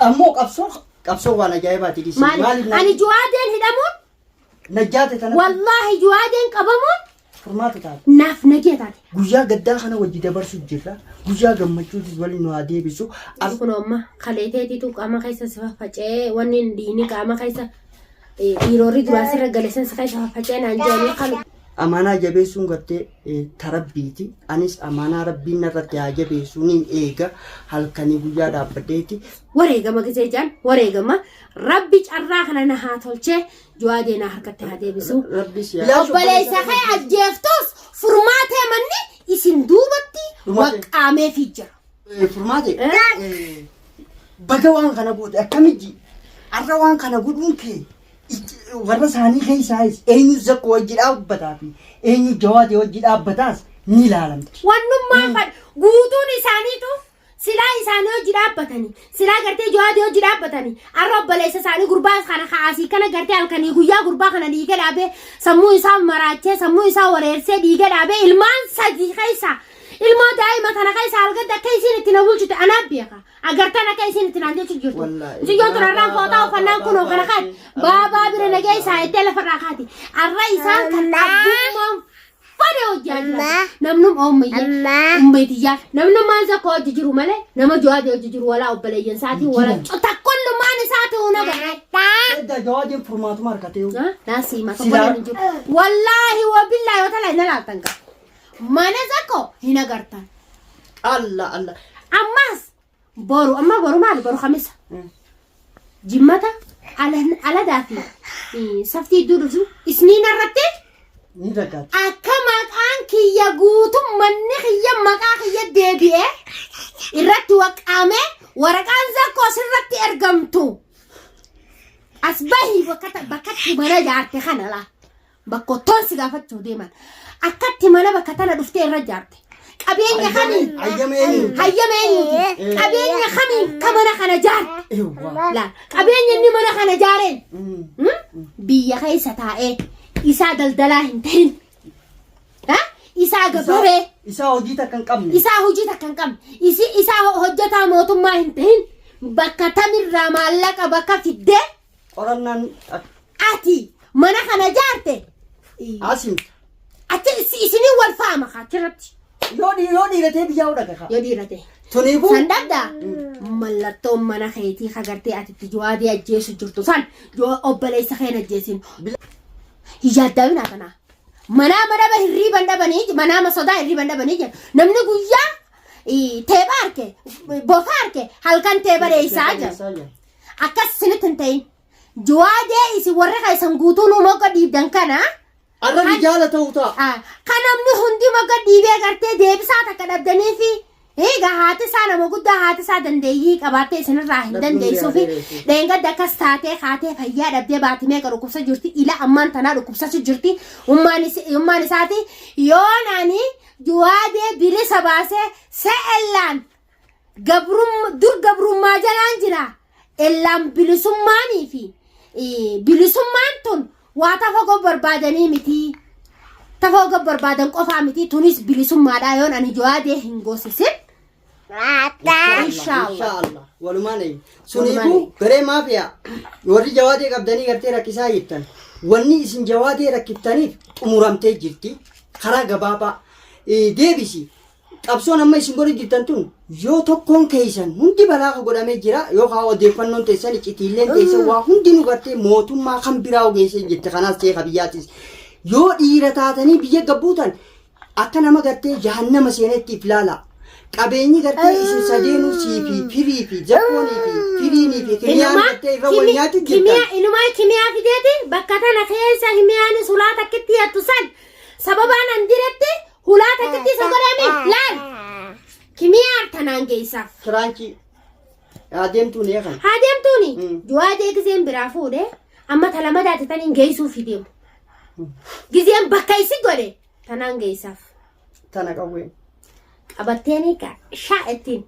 أموك أبصر وأنا جايبها تجي أنا جوادين هدمون نجاتي تنا والله جوادين كبمون فرمات تاعي ناف نجاتي جوجا قدام أنا وجدي برسو جرا جوجا جمّجوا تزولي نوادي بيسو أكون أمه خليتي توك أما كيسة سفاجة ونين ديني كأما كيسة يروري دراسة رجالسن سكيسة سفاجة نانجاني خلو أمانة جبيسون قرتي تربيتي أنيس أمانة ربنا رتيا جبيسونين إيجا هل كني جوجا دابديتي وريجا ما كزيجان وريجا ما ربي أراخنا نهاتولشة جوادينا حركة هذه بسو ربي سيا لو بلاي سخي الجفتوس فرماتها مني اسم دوبتي وقامي فيجر فرماتي بجوان كنا بود أكمل أروان كنا بود ممكن ورس هاني خي سايز أينو زك وجد أب بتابي أينو جواد وجد أب بتاس نيل عالم وانم ما فد غوتون إساني تو سلا إساني وجد أب بتاني سلا كرتي جواد وجد أب بتاني الرب بلاي ساني قرباس خنا خاسي كنا كرتي الكني غويا قربا خنا ديجا لابه سمو إسام مراتة سمو إسام وريرسة ديجا لابه إلمان سدي خيسا إلما دائما أنا كيس على قد كيسين تناول جت أنا بيها أقرتنا كيسين تنادي تجير تجيون ترى رام فوتا وفنان كونو خناقات بابا بيرنا جاي ساعة تلفون راكاتي الرئيس كان أبوهم فدوا جانا نمنم أمي تيجا نمنم ما زكوا تجيروا ماله نما جواد يجيروا ولا أبليين ساعتي ولا تكل ما نساته هنا ده جواد فرمات ماركتيو ناسي ما تقول والله وبالله وتعالى نلا تنكر ما نزكو هنا قرطان الله الله أماس بورو أما بورو مالي بورو خمسة جمتا على دافي سفتي دورسو سنين الرتي نرجع أكمل أنك يجوتم منك يمك أخي يدبي الرت وقامه وركان زكو سرتي أرجمتو أصبحي بكت مرة جارتي خنلا بكتون سقافت جوديما أكتي مانا بكتانا دفتي رجعتي أبيني خمين هيا أبيني خمين كمانا خنا جار لا أبيني إني مانا خنا جارين بيا خيسة تاعي إسا دلدلا هنتين ها إسا قبره إسا هجيتا كان كم إسا هجتا موتم ما هنتين بكتا من رامالك بكا في الدين قررنا أتي مانا خنا جارتي عاصم أتي إسني والفامة خاطرتي يودي رتي بيجاودا كا يودي رتي تونيبو سندبدا ملتوم منا خيتي خغرتي أتي جوادي أجيس جرتو سان جو أبلي سخين أجيسين هيجادونا كنا منا بهري بندا بنيج منا مسودا هري بندا بنيج نمني غويا تبارك بوفارك هلكن تبار إيساجا أكاس سنتنتين جوادي إيسي ورقة سنغوتونو موكا ديب دنكنا أنا رجالة توتا كنامني هندي مقدر ديبه करते देव साथ कदब दने फी हे हाथ सा न मगुद्दा हाथ सा दंदेही कबाते सन राहिंदन दे सोफी देंगा दकस थाते खाते भैया डबदे बात में करो कुछ जुर्ती इला अम्मान तना रो कुछ जुर्ती उम्मानी साथी यो नानी जुआदे बिले सबासे से एलान गबरुम माजलान जिरा एलाम बिलुसुम्मानी फी बिलुसुम्मान तुन واتفقوا بربادني متي تفقوا بربادن قفا متي تونس بلسم مادايون أنا جوادي هنغوسسين إن شاء الله ولماني سنيبو بري ما فيها وري جوادي قبدني قرتي ركيسا يبتن وني اسم جوادي ركبتني أمورامتي جرتي خرا قبابا ديبسي أبسون أما اسم قولي جرتن yoo tokkoon keessan hundi balaa godhamee jira yoo haa odeeffannoon teessan icciitiilleen teessan waa hundi nu gartee mootummaa kan biraa ogeessee jette kanaas ta'e qabiyyaatis yoo dhiira taatanii biyya gabbuutan akka nama gartee jahannama seenettiif laala qabeenyi gartee isin sadeenuu siifi firii fi jakkoonii fi firiinii fi kimiyaan gartee irra wal nyaatu jirta inumaa kimiyaa fideeti bakka tana keessa kimiyaan sulaa takkitti hattu san sababaan an diretti hulaa takkitti isa godhame laal كمية تنانجيسا فرانكي هادمتوني يا خان هادمتوني جوادي كزين برافو ده أما تلما دات تنانجيسو في ديم كزين بكايسي قولي تنانجيسا تناقوين أبتيني كا شاعتين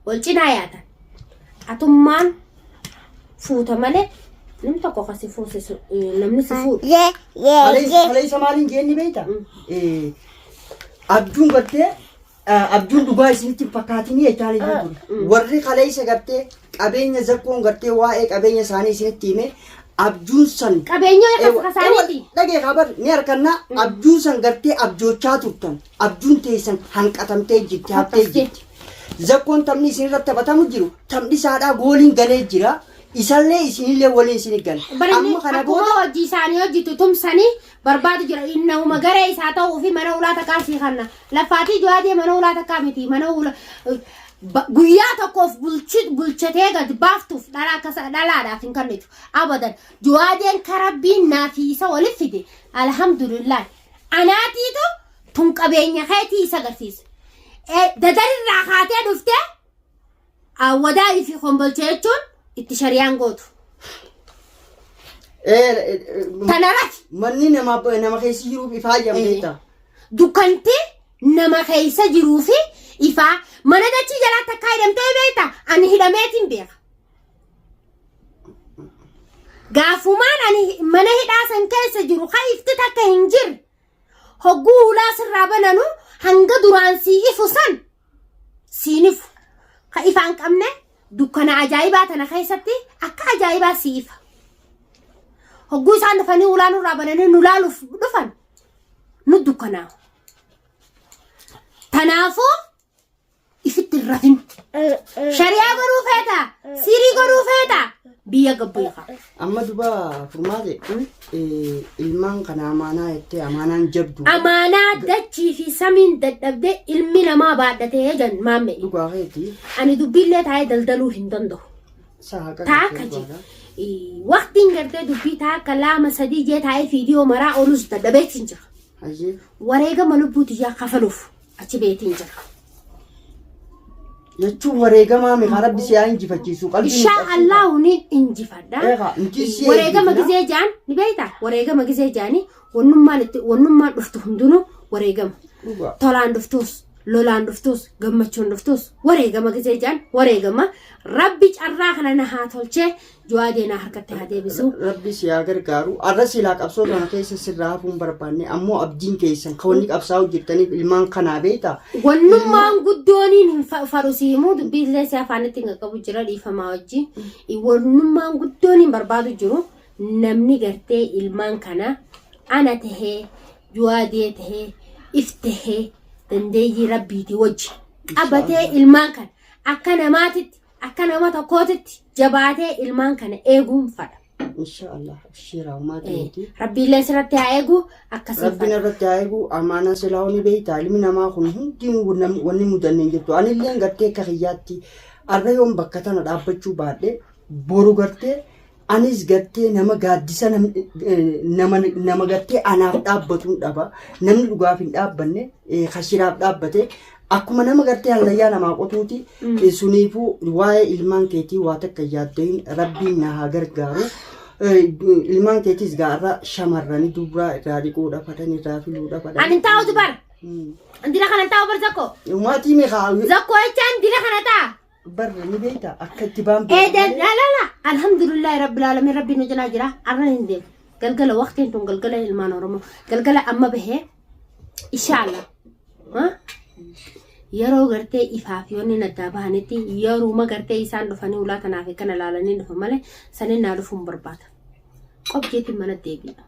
والجناياتا أتمان فوتا مالي نمتكو خاسي فوسي نمنسي فوت علي سمالين جيني بيتا أبجون قلتي abjuun dhugaa isinitti fakkaatinii jechaan iyyuu ture. Warri kaleessa gartee qabeenya zakkoon gartee waa'ee qabeenya isaanii isinitti hime abjuun san qabeenya isaaniiti. Dhagee kabar ni harkannaa abjuun san gartee abjoochaa turtan abjuun teessan hanqatamtee jirti haftee jirti. Zakkoon taphni isinirratti taphatamu jiru taphni isaadhaa gooliin galee jira. Isallee isinillee waliin isinii gala. Amma kana booda hojii isaanii hojjetu tumsanii barbaadu jira. Innahuma garee isaa ta'uu fi mana ulaa takkaa sii kanna. Laffaatii jawaadee mana ulaa takkaa miti. Mana ulaa guyyaa tokkoof bulchatee gad baaftuuf dhalaadhaaf hin kennitu. Abadan jawaadeen karabbiin naafiisa waliif fide. Alhamdulillah. Anaatiitu tun qabeenya keetii isa agarsiisa. Dadarirraa kaatee dhuftee awwadaa ifi kombolcha jechuun itti shariyaan gootu. Tanarratti. Manni nama keessa jiruuf ifaa jamteetta. Dukkanti nama keessa jiruu fi ifaa mana dachii jalaatti akka hidhamtee beekta ani hidhameetiin beeka. Gaafumaan ani mana hidhaa san keessa jiru kan ifti takka hin jirre hogguu ulaa sirraa bananu hanga duraan sii ifu san siin ifu kan ifaan qabne. Dukkana ajaa'ibaa tana keessatti akka ajaa'ibaa siifa. Hogguu isaan dhufanii ulaa nurraa bananii nu laaluuf dhufan nu dukkanaa. Tanaafuu ifitti hin rafin. Shariyaa godhuu feeta, sirii godhuu feeta biyya gabbeefa. Amma duba furmaate ilmaan kana amaanaa jettee amaanaan jabdu. Amaanaa dachii fi samiin dadhabdee ilmi namaa baadhatee jan maamme. Dhugaa keetii. Ani dubbiillee taa'ee daldaluu hin danda'u. Taaka ji. Waqtiin gartee dubbii taaka lama sadii jee taa'ee fiidiyoo maraa oolus dadhabeetiin jira. Wareegama lubbuuti yaa kafaluuf achi beetiin jira. Jechuun wareegamaa meeqa rabbi siyaa injifachiisu qalbii. Insha Allah ni injifadha. Wareegama gizee jaan ni beektaa wareegama gizee jaanii wannummaan dhuftu hundinuu wareegama. Tolaan dhuftus lolaan dhuftus gammachuun dhuftus wareegama gizee jaan wareegama rabbi carraa kana na haa tolchee jawaadee na harkatti haa deebisu. Rabbi siyaa gargaaru arra silaa qabsoo kana keessa sirraa hafuun barbaanne ammoo abdiin keessan kan wanni qabsaa'u jirtaniif ilmaan kanaa beektaa. Wannummaan guddooniin hin farusiimuu dubbiillee si afaanitti hin qabu jira dhiifamaa wajji. Wannummaan guddooniin barbaadu jiru namni gartee ilmaan kana ana tahee jawaadee tahee if tahee dandeeyyii rabbiitii wajji qabatee ilmaan kana akka namaatitti akka nama tokkootitti jabaatee ilmaan kana eeguun fadha. Inshallah shiraa maatii. Rabbiillee sirratti haa eegu akkasii. Rabbiin irratti haa eegu amaana silaa honi beektaa ilmi namaa kun hundinuu wanni mudanneen jirtu anillee gartee akka kiyyaatti arra yoon bakka tana dhaabbachuu baadhee boru gartee anis gartee nama gaaddisa nama gartee anaaf dhaabbatuun dhaba namni dhugaaf hin dhaabbanne kashiraaf dhaabbate akkuma nama gartee hallayyaa namaa qotuuti suniifuu waa'ee ilmaan keetii waa takka yaaddayin rabbiin na haa gargaaru. Ilmaan keetis gaarra shamarranii dubraa irraa dhiquudha fadhan irraa filuudha fadhan. Ani taa'u dubar. Dira kana taa'u bar zakko. Maatii meeqa? Zakko jechaan dira kana ta'a. Barra ni beektaa akka itti baan la alhamdulillah rabbil alamin rabbi nu jala jira arra hin deem galgala waqtiin tun galgala ilmaan oromoo galgala amma bahee inshallah yeroo gartee ifaaf yoonni naddaa bahanitti yeroo gartee isaan dhufanii ulaa kanaaf kana laalanii dhufa malee sanin naa dhufuun barbaada qobjeetiin mana deebi'a.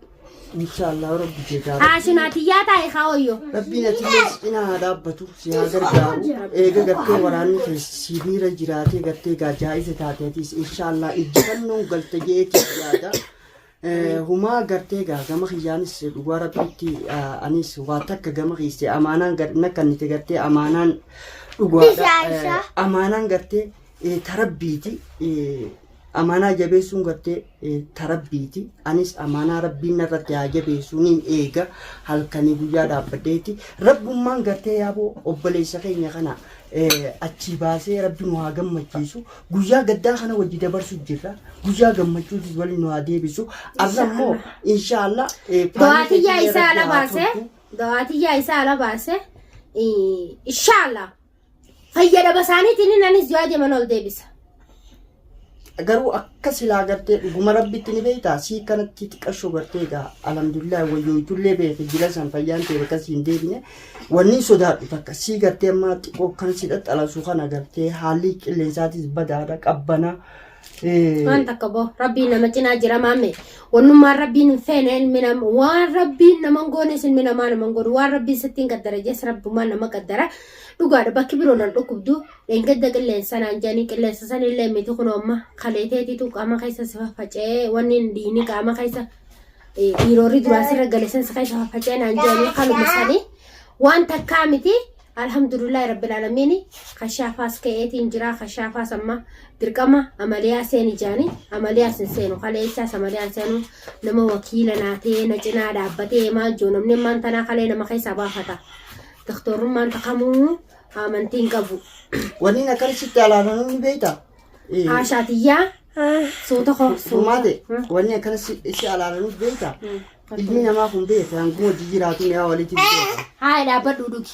Inshallah rabbi jeegaa. Ashinaatiyyaa taa'e kaawayyo. Rabbiin atilees cinaa dhaabbatu si haa gargaaru eega gartee waraanni sibiira jiraatee gartee gaajaa'iza taateetis inshallah injifannoon galte jeetii yaada. Humaa gartee gama kiyyaanis dhugaa rabbiitti anis waa takka gama kiiste amaanaan nakkannite gartee amaanaan dhugaadha. Amaanaan gartee tarabbiiti. Amaanaa jabeessuun gartee tarabbiiti. Anis amaanaa rabbiin irratti haa jabeessuun eega halkanii guyyaa dhaabbadheeti. Rabbummaan gartee yaaboo obboleessa keenya kana achi baasee rabbi nu haa gammachiisu. Guyyaa gaddaa kana wajji dabarsu jirra. Guyyaa gammachuutis waliin nu haa deebisu. Arrammoo inshallah Dawatiyyaa isaa ala baasee dawatiyyaa isaa ala baasee inshallah fayyadama isaaniitiin anis jawaadee mana ol deebisa. garuu akka silaa gartee dhuguma rabbitti ni beektaa sii kanatti xiqqashoo gartee egaa alhamdulillah wayyoo ijoollee beeke jira san fayyaan ta'e akkasii hin deebine wanni sodaadhu takka sii gartee amma xiqqoo kan si dhaxxalasu kana gartee haalli qilleensaatis badaadha qabbana. waan takka boo rabbiin nama cinaa jira maamme wannummaan rabbiin hin feene ilmi nama waan rabbiin nama goones ilmi namaa nama godhu waan rabbiin sittiin qaddara jees rabbumaan nama qaddara dhugaadha bakki biroo nan dhukkubdu dheengadda qilleensa naan jedhanii qilleensa san illee miti kun amma kaleeteetitu qaama keessa si faffacee wanni diini qaama keessa dhiirorri duraan sirra galeessan si keessa faffacee naan jedhanii kaluma sanii waan takkaa miti alhamdulillah rabbil alamin khashafas keetiin jira khashafas amma dirqama amaliyaa seeni jaani amaliyaa seenu kaleessa amaliyaa seenu nama wakiila naatee na cinaa dhaabbatee maal joo namni maan tanaa kalee nama keessa baafata doktorummaan taqamuu amantiin qabu wanni akkasitti alaanuu ni beektaa haashaatiyyaa suuta koo sumaate wanni akkasitti alaanuu beektaa ilmi namaa kun beeka hanguma jijjiiraatu yaa walitti beeka haa dhaabbadhu dhugi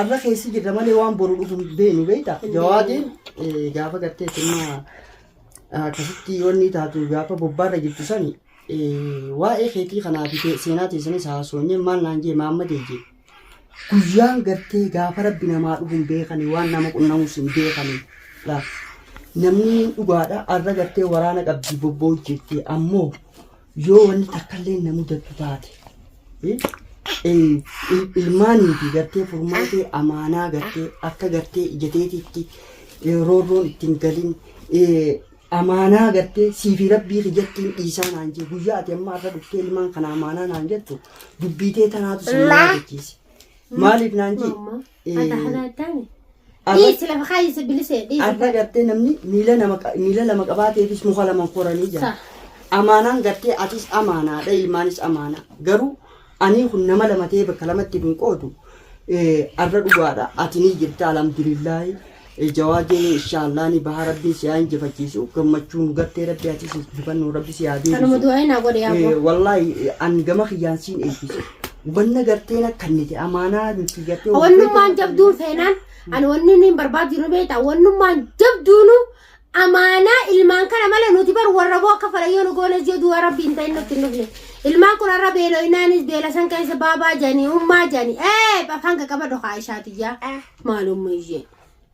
arra keessi jirra malee waan boru dhufu beenu beektaa jawaatiin gaafa gartee timma akkasitti wanni taatu gaafa bobbaarra jirtu sani waa'ee keetii kanaa fi seenaa teessanis haasoonye maal naan jee maammadee jee guyyaan gartee gaafa rabbi namaa dhufuun beekanii waan nama qunnamus hin beekanii namni dhugaadha arra gartee waraana qabdii bobboo jettee ammoo yoo wanni takkallee namu daddu taate ilmaanii fi gartee furmaatee amaanaa gartee akka gartee ijateetitti roorroon ittiin galin amaanaa gartee siifi rabbii kijattiin dhiisaa naan jee guyyaa ati amma arra dhuftee ilmaan kana amaanaa naan jettu dubbiitee tanaatu sinmaa jechiise maaliif naan jee arra gartee namni miila lama qabaateefis muka lama koranii jira amaanaan gartee atis amaanaadha ilmaanis amaanaa garuu ani kun nama lama ta'ee bakka lamatti hin qoodu arra dhugaadha ati ni jirta alhamdulillahi jawaajee inshaallah ni baha rabbiin si haa injifachiisu gammachuun gartee rabbi atis dubannoo rabbi si haa deebisu wallaahi an gama kiyyaansiin eebbise wanna garteen akkannite amaanaa nuti gartee wannummaan jabduun feenaan ani wanni hin barbaadu beektaa wannummaan jabduunu amaanaa ilmaan kana mala nuti bar warra boo akka falayyoo nu goones jedhu rabbiin ta'in nutti nufne ilmaan kun arra beelo inaanis beela san keessa baabaa janii ummaa janii afaan qaba dhokaa ishaatiyyaa maalumma ishee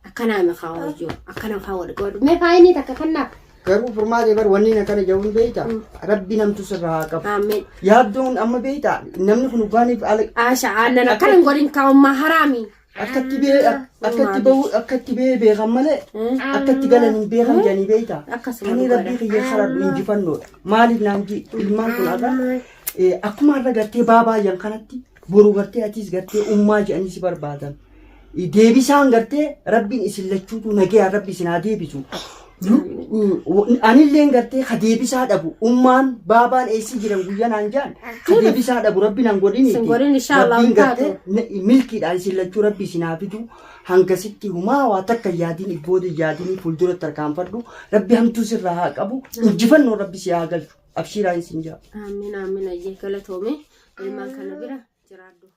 akkanaa meeqaa wajjoo akkana faa wal godhu mee faayinii takka kannaaf garuu furmaatee bar wanni akkana jawuun beektaa rabbi namtu sirraa qabu yaaddoon amma beektaa namni kun ugaaniif aasha aannan akkana hin godhin kaa'ummaa haraamii akkatti bee beekan malee akkatti galan hin beekan janii beektaa kanii rabbii kiyya karadhu injifannoodha maaliif naan ji ilmaan kun arra akkuma arra gartee baabaayan kanatti boru gartee atis gartee ummaa jedhanii si barbaadan deebisaan gartee rabbiin isin lachuutu nagee rabbi isin haa deebisu anillee gartee ka deebisaa dhabu ummaan baabaan eessi jiran guyyaa naan jaan ka deebisaa dhabu rabbi naan godhini rabbiin gartee milkiidhaan isin lachuu rabbi isin haa fidu hangasitti humaa waa takka yaadiin ibbooda yaadiin fuuldura tarkaanfadhu rabbi hamtuu sirraa haa qabu injifannoo rabbi si haa galchu abshiiraan isin jaa amiin amiin ayyee galatoome ilmaan kana bira jiraadhu